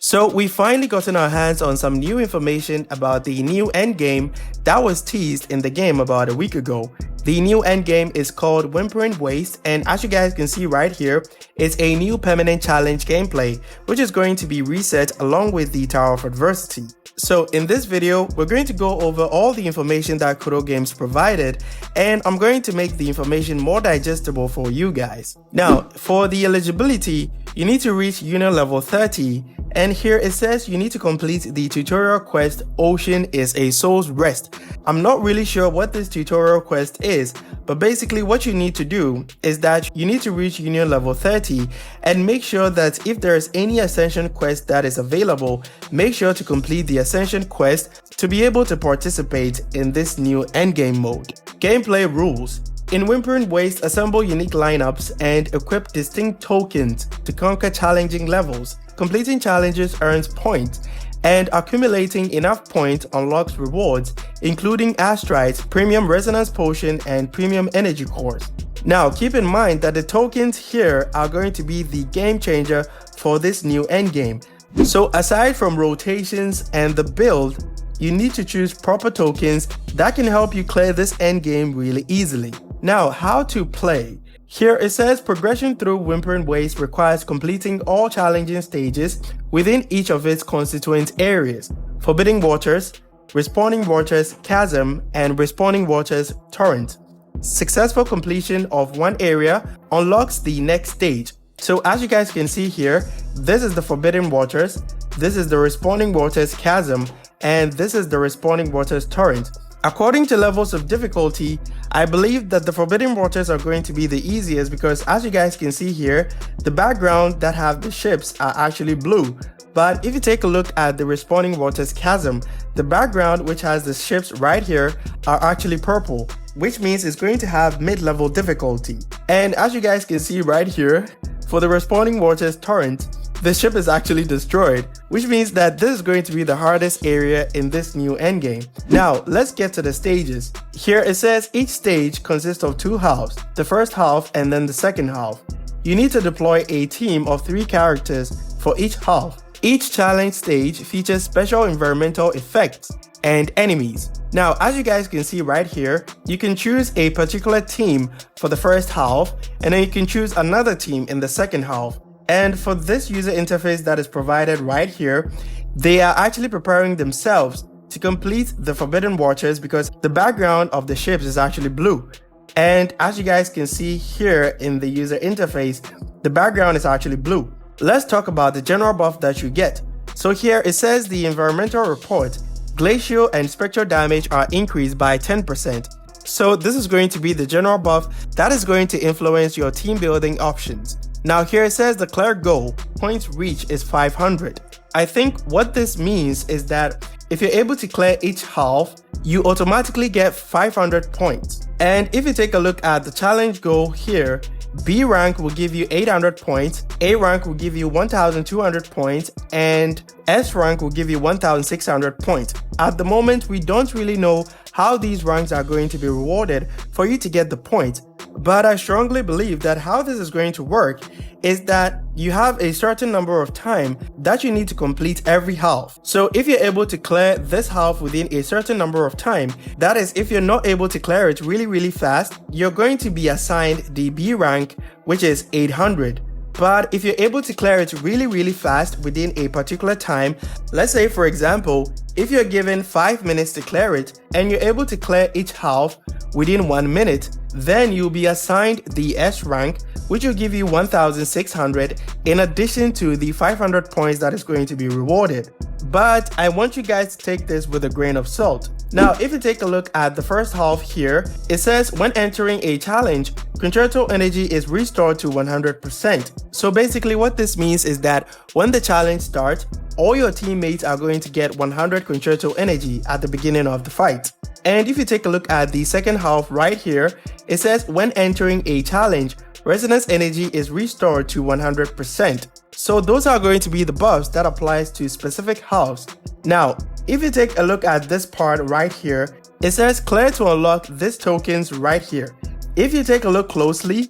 So we finally gotten our hands on some new information about the new endgame that was teased in the game about a week ago. The new endgame is called Whimpering Wastes, and as you guys can see right here, it's a new permanent challenge gameplay, which is going to be reset along with the Tower of Adversity. So in this video, we're going to go over all the information that Kuro Games provided, and I'm going to make the information more digestible for you guys. Now, for the eligibility, you need to reach Union level 30, and here it says you need to complete the tutorial quest Ocean is a Soul's Rest. I'm not really sure what this tutorial quest is, but basically what you need to do is that you need to reach Union level 30 and make sure that if there is any Ascension quest that is available, make sure to complete the Ascension quest to be able to participate in this new endgame mode. Gameplay rules. In Whimpering Wastes, assemble unique lineups and equip distinct tokens to conquer challenging levels. Completing challenges earns points, and accumulating enough points unlocks rewards, including Astrites, Premium Resonance Potion, and Premium Energy Cores. Now, keep in mind that the tokens here are going to be the game changer for this new endgame. So aside from rotations and the build, you need to choose proper tokens that can help you clear this endgame really easily. Now, how to play. Here it says progression through Whimpering Wastes requires completing all challenging stages within each of its constituent areas: Forbidden Waters, Respawning Waters Chasm, and Respawning Waters Torrent. Successful completion of one area unlocks the next stage. So as you guys can see here, this is the Forbidden Waters, this is the Respawning Waters Chasm, and this is the Respawning Waters Torrent. According to levels of difficulty, I believe that the Forbidden Waters are going to be the easiest because as you guys can see here, the background that have the ships are actually blue. But if you take a look at the Respawning Waters Chasm, the background which has the ships right here are actually purple, which means it's going to have mid-level difficulty. And as you guys can see right here, for the Respawning Waters Torrent, the ship is actually destroyed, which means that this is going to be the hardest area in this new endgame. Now, let's get to the stages. Here it says each stage consists of two halves, the first half and then the second half. You need to deploy a team of 3 characters for each half. Each challenge stage features special environmental effects and enemies. Now, as you guys can see right here, you can choose a particular team for the first half, and then you can choose another team in the second half. And for this user interface that is provided right here, they are actually preparing themselves to complete the Forbidden Waters because the background of the ships is actually blue. And as you guys can see here in the user interface, the background is actually blue. Let's talk about the general buff that you get. So here it says the environmental report, glacial and spectral damage are increased by 10%. So this is going to be the general buff that is going to influence your team building options. Now here it says the clear goal, points reach is 500. I think what this means is that if you're able to clear each half, you automatically get 500 points. And if you take a look at the challenge goal here, B rank will give you 800 points, A rank will give you 1200 points, and S rank will give you 1600 points. At the moment, we don't really know how these ranks are going to be rewarded for you to get the points. But I strongly believe that how this is going to work is that you have a certain number of time that you need to complete every half. So if you're able to clear this half within a certain number of time, that is, if you're not able to clear it really fast, you're going to be assigned the B rank, which is 800. But if you're able to clear it really fast within a particular time, let's say for example, if you're given 5 minutes to clear it and you're able to clear each half within 1 minute, then you'll be assigned the S rank, which will give you 1600 in addition to the 500 points that is going to be rewarded. But I want you guys to take this with a grain of salt. Now, if you take a look at the first half here, it says when entering a challenge, concerto energy is restored to 100%. So basically what this means is that when the challenge starts, all your teammates are going to get 100 concerto energy at the beginning of the fight. And if you take a look at the second half right here, it says when entering a challenge, resonance energy is restored to 100%. So those are going to be the buffs that applies to specific halves. Now, if you take a look at this part right here, it says clear to unlock these tokens right here. If you take a look closely,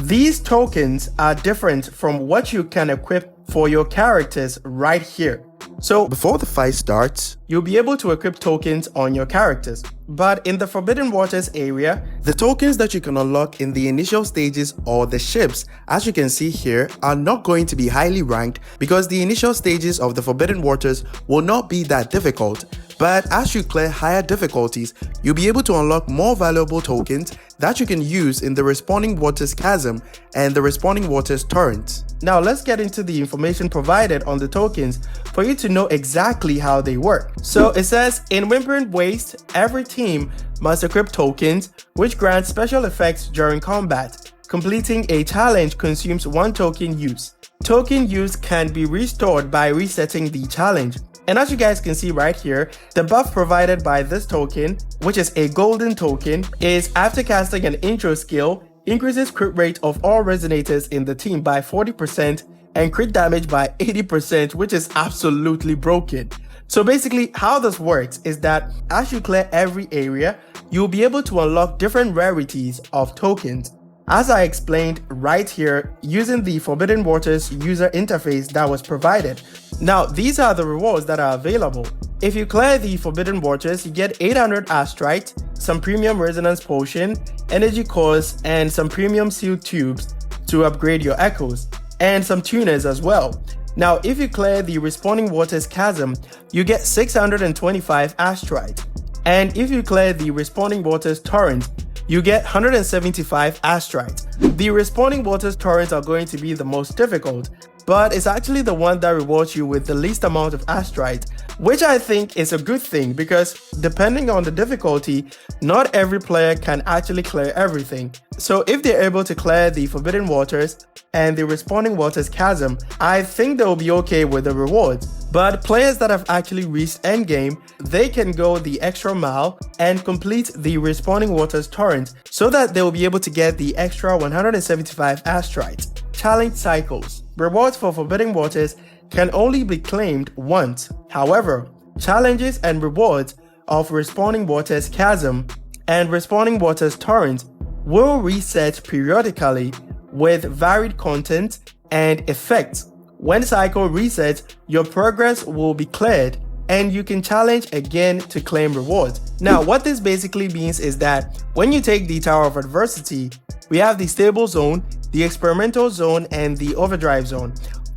these tokens are different from what you can equip for your characters right here. So before the fight starts, you'll be able to equip tokens on your characters. But in the Forbidden Waters area, the tokens that you can unlock in the initial stages or the ships, as you can see here, are not going to be highly ranked because the initial stages of the Forbidden Waters will not be that difficult. But as you clear higher difficulties, you'll be able to unlock more valuable tokens that you can use in the Respawning Waters Chasm and the Respawning Waters Torrent. Now let's get into the information provided on the tokens for you to know exactly how they work. So it says, in Whimpering Wastes, every team must equip tokens which grant special effects during combat. Completing a challenge consumes 1 token use. Token use can be restored by resetting the challenge. And as you guys can see right here, the buff provided by this token, which is a golden token, is after casting an intro skill, increases crit rate of all resonators in the team by 40% and crit damage by 80%, which is absolutely broken. So basically how this works is that as you clear every area, you'll be able to unlock different rarities of tokens. As I explained right here, using the Forbidden Waters user interface that was provided. Now, these are the rewards that are available. If you clear the Forbidden Waters, you get 800 Astrite, some premium resonance potion, energy cores, and some premium sealed tubes to upgrade your echoes, and some tuners as well. Now, if you clear the Respawning Waters Chasm, you get 625 Astrite. And if you clear the Respawning Waters Torrent, you get 175 Astrite. The Respawning Waters Torrents are going to be the most difficult, but it's actually the one that rewards you with the least amount of Astrite, which I think is a good thing because depending on the difficulty, not every player can actually clear everything. So if they're able to clear the Forbidden Waters and the Respawning Waters Chasm, I think they'll be okay with the rewards. But players that have actually reached endgame, they can go the extra mile and complete the Respawning Waters Torrent so that they'll be able to get the extra 175 Astrite. Challenge cycles. Rewards for Forbidden Waters can only be claimed once. However, challenges and rewards of Respawning Waters Chasm and Respawning Waters Torrent will reset periodically with varied content and effects. When cycle resets, your progress will be cleared and you can challenge again to claim rewards. Now, what this basically means is that when you take the Tower of Adversity, we have the Stable Zone, the Experimental Zone, and the Overdrive Zone.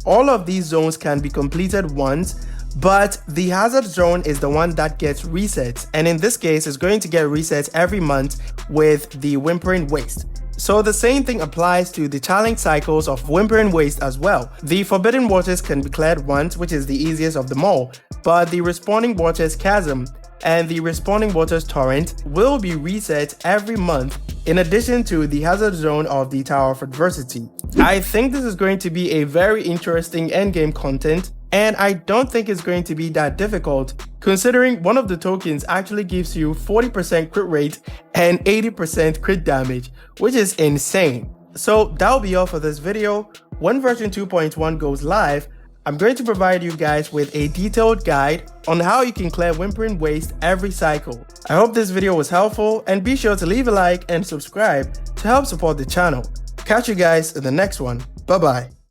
All of these zones can be completed once, but the Hazard Zone is the one that gets resets, and in this case, it's going to get resets every month with the Whimpering Waste. So the same thing applies to the challenge cycles of Whimpering Waste as well. The Forbidden Waters can be cleared once, which is the easiest of them all, but the Respawning Waters Chasm and the Respawning Waters Torrent will be reset every month in addition to the Hazard Zone of the Tower of Adversity. I think this is going to be a very interesting endgame content, and I don't think it's going to be that difficult considering one of the tokens actually gives you 40% crit rate and 80% crit damage, which is insane. So that'll be all for this video. When version 2.1 goes live, I'm going to provide you guys with a detailed guide on how you can clear Whimpering Waste every cycle. I hope this video was helpful, and be sure to leave a like and subscribe to help support the channel. Catch you guys in the next one. Bye bye.